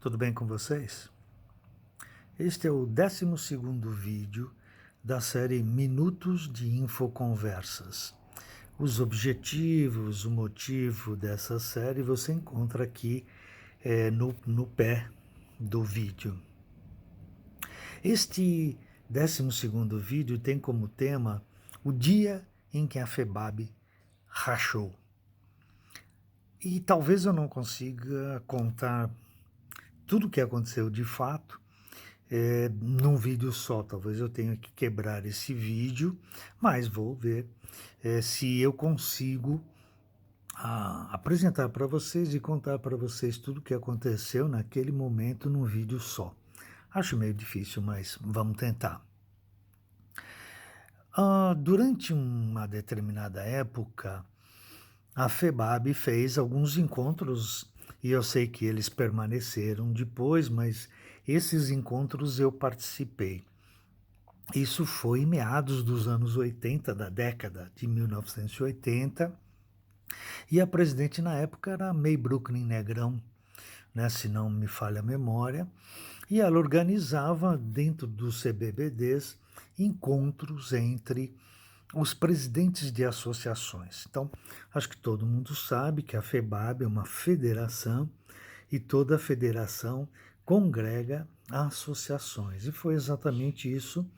Tudo bem com vocês? Este é o 12º vídeo da série Minutos de Infoconversas. Os objetivos, o motivo dessa série você encontra aqui no pé do vídeo. Este 12º vídeo tem como tema o dia em que a FEBAB rachou. E talvez eu não consiga contar tudo o que aconteceu de fato num vídeo só. Talvez eu tenha que quebrar esse vídeo, mas vou ver se eu consigo apresentar para vocês e contar para vocês tudo o que aconteceu naquele momento num vídeo só. Acho meio difícil, mas vamos tentar. Durante uma determinada época, a FEBAB fez alguns encontros, e eu sei que eles permaneceram depois, mas esses encontros eu participei. Isso foi em meados dos anos 80, da década de 1980, e a presidente na época era a May Brooklyn Negrão, né, se não me falha a memória, e ela organizava dentro dos CBBDs encontros entre os presidentes de associações. Então, acho que todo mundo sabe que a FEBAB é uma federação e toda federação congrega associações. E foi exatamente isso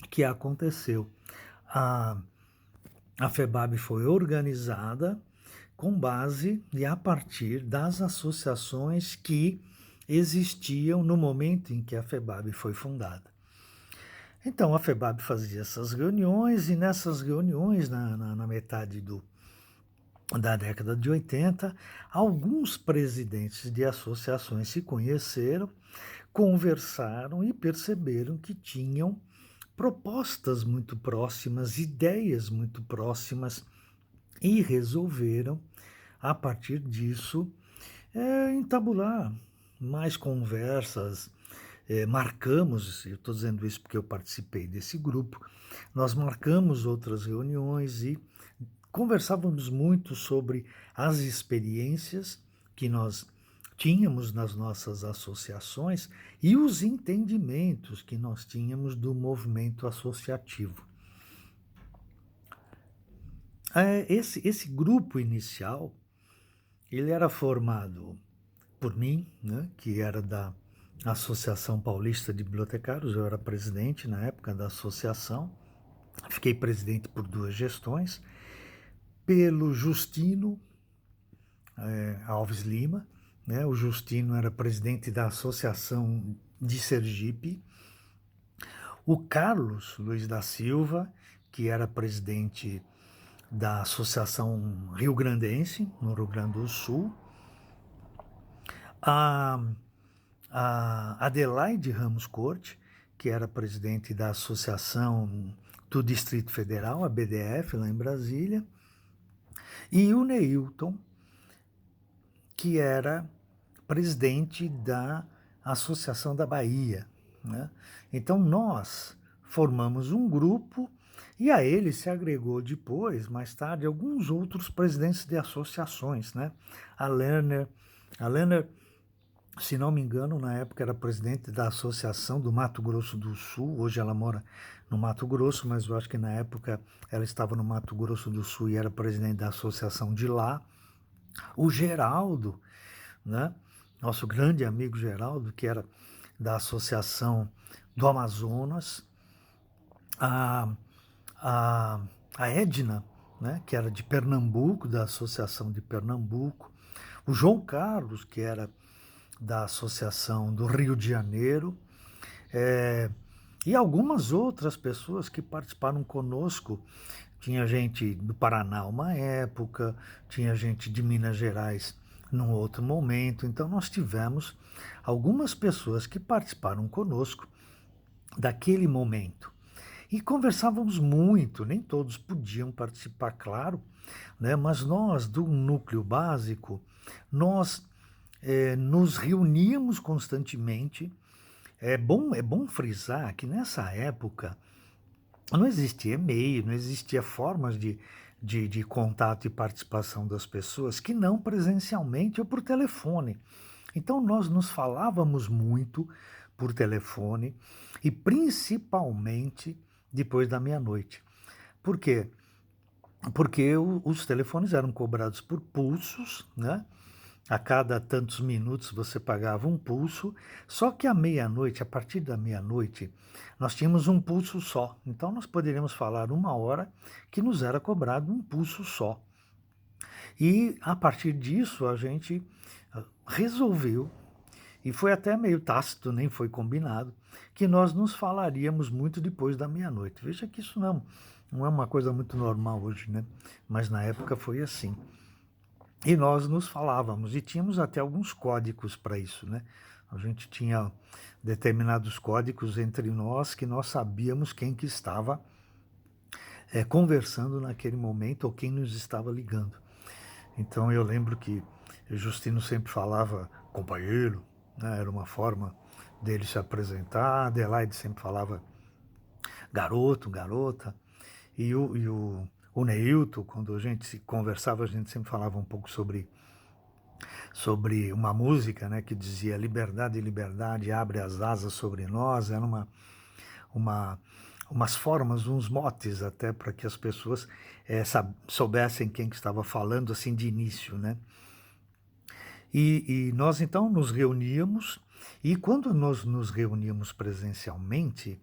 que aconteceu. A FEBAB foi organizada com base e a partir das associações que existiam no momento em que a FEBAB foi fundada. Então a FEBAB fazia essas reuniões e nessas reuniões, na metade da década de 80, alguns presidentes de associações se conheceram, conversaram e perceberam que tinham propostas muito próximas, ideias muito próximas e resolveram, a partir disso, entabular mais conversas. Marcamos, eu estou dizendo isso porque eu participei desse grupo, nós marcamos outras reuniões e conversávamos muito sobre as experiências que nós tínhamos nas nossas associações e os entendimentos que nós tínhamos do movimento associativo. Esse grupo inicial, ele era formado por mim, né, que era da Associação Paulista de Bibliotecários, eu era presidente na época da associação, fiquei presidente por 2 gestões, pelo Justino Alves Lima, né, o Justino era presidente da Associação de Sergipe, o Carlos Luiz da Silva, que era presidente da Associação Rio Grandense, no Rio Grande do Sul, a Adelaide Ramos Corte, que era presidente da Associação do Distrito Federal, a BDF, lá em Brasília, e o Neilton, que era presidente da Associação da Bahia, né? Então nós formamos um grupo e a ele se agregou depois, mais tarde, alguns outros presidentes de associações, né? A Lerner, se não me engano, na época era presidente da Associação do Mato Grosso do Sul, hoje ela mora no Mato Grosso, mas eu acho que na época ela estava no Mato Grosso do Sul e era presidente da associação de lá. O Geraldo, né? Nosso grande amigo Geraldo, que era da Associação do Amazonas, a Edna, né? Que era de Pernambuco, da Associação de Pernambuco, o João Carlos, que era da Associação do Rio de Janeiro, e algumas outras pessoas que participaram conosco. Tinha gente do Paraná uma época, tinha gente de Minas Gerais num outro momento. Então nós tivemos algumas pessoas que participaram conosco daquele momento. E conversávamos muito, nem todos podiam participar, claro, né? Mas nós, do núcleo básico, nós nos reuníamos constantemente. É bom frisar que nessa época não existia e-mail, não existia formas de contato e participação das pessoas que não presencialmente ou por telefone. Então nós nos falávamos muito por telefone e principalmente depois da meia-noite. Por quê? Porque os telefones eram cobrados por pulsos, né? A cada tantos minutos você pagava um pulso, só que à meia-noite, a partir da meia-noite, nós tínhamos um pulso só. Então nós poderíamos falar 1 hora que nos era cobrado um pulso só. E a partir disso a gente resolveu, e foi até meio tácito, nem foi combinado, que nós nos falaríamos muito depois da meia-noite. Veja que isso não é uma coisa muito normal hoje, né? Mas na época foi assim. E nós nos falávamos, e tínhamos até alguns códigos para isso, né? A gente tinha determinados códigos entre nós que nós sabíamos quem que estava conversando naquele momento ou quem nos estava ligando. Então eu lembro que Justino sempre falava companheiro, né? Era uma forma dele se apresentar. Adelaide sempre falava garoto, garota. E o Neilton, quando a gente se conversava, a gente sempre falava um pouco sobre uma música, né, que dizia liberdade, liberdade, abre as asas sobre nós. Era uma, umas formas, uns motes até para que as pessoas soubessem quem que estava falando assim de início, né? E nós então nos reuníamos, e quando nós nos reuníamos presencialmente,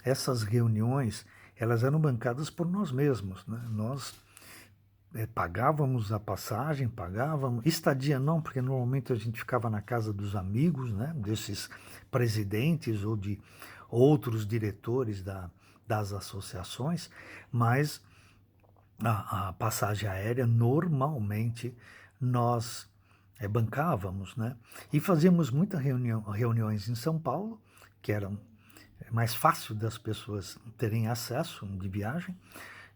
essas reuniões elas eram bancadas por nós mesmos, né? Nós pagávamos a passagem, pagávamos, estadia não, porque normalmente a gente ficava na casa dos amigos, né, desses presidentes ou de outros diretores das associações, mas a passagem aérea normalmente nós bancávamos, né, e fazíamos muitas reuniões em São Paulo, que eram mais fácil das pessoas terem acesso de viagem.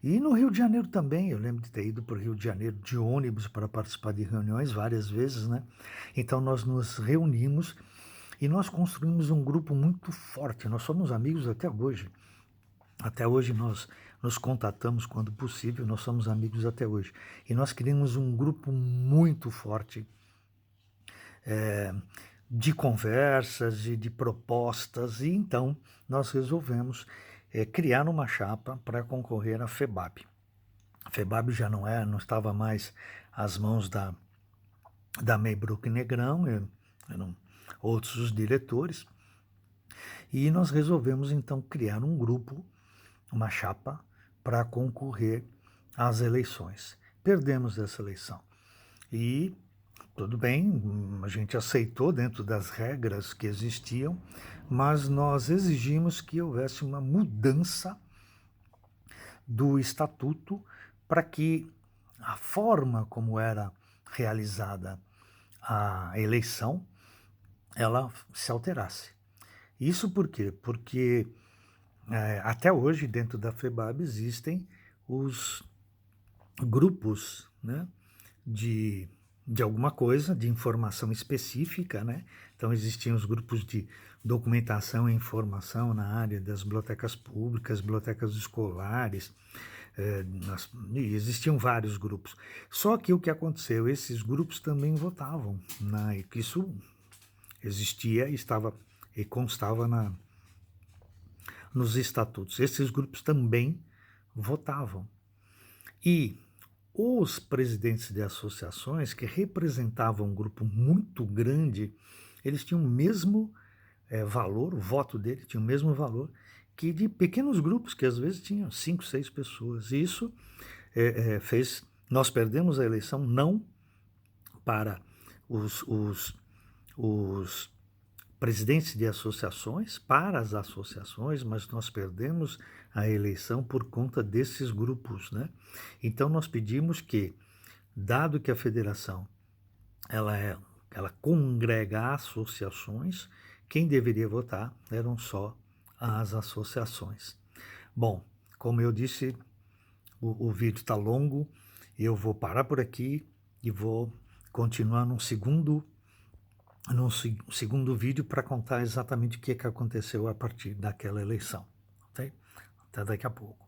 E no Rio de Janeiro também, eu lembro de ter ido para o Rio de Janeiro de ônibus para participar de reuniões várias vezes, né? Então nós nos reunimos e nós construímos um grupo muito forte. Nós somos amigos até hoje. Até hoje nós nos contatamos quando possível, nós somos amigos até hoje. E nós criamos um grupo muito forte de conversas e de propostas, e então nós resolvemos criar uma chapa para concorrer à FEBAB. A FEBAB já não estava mais às mãos da Maybrook Negrão, eram outros os diretores, e nós resolvemos então criar um grupo, uma chapa, para concorrer às eleições. Perdemos essa eleição. E tudo bem, a gente aceitou dentro das regras que existiam, mas nós exigimos que houvesse uma mudança do estatuto para que a forma como era realizada a eleição ela se alterasse. Isso por quê? Porque até hoje dentro da FEBAB existem os grupos, né, de alguma coisa, de informação específica, né? Então existiam os grupos de documentação e informação na área das bibliotecas públicas, bibliotecas escolares, e existiam vários grupos. Só que o que aconteceu, esses grupos também votavam, né? Isso existia e constava nos estatutos. Esses grupos também votavam. E os presidentes de associações que representavam um grupo muito grande, eles tinham o mesmo valor, o voto dele tinha o mesmo valor que de pequenos grupos, que às vezes tinham 5, 6 pessoas. E isso fez... Nós perdemos a eleição não para os presidentes de associações, para as associações, mas nós perdemos a eleição por conta desses grupos, né? Então nós pedimos que, dado que a federação ela congrega associações, quem deveria votar eram só as associações. Bom, como eu disse, o vídeo está longo, eu vou parar por aqui e vou continuar num segundo vídeo para contar exatamente o que aconteceu a partir daquela eleição. Okay? Até daqui a pouco.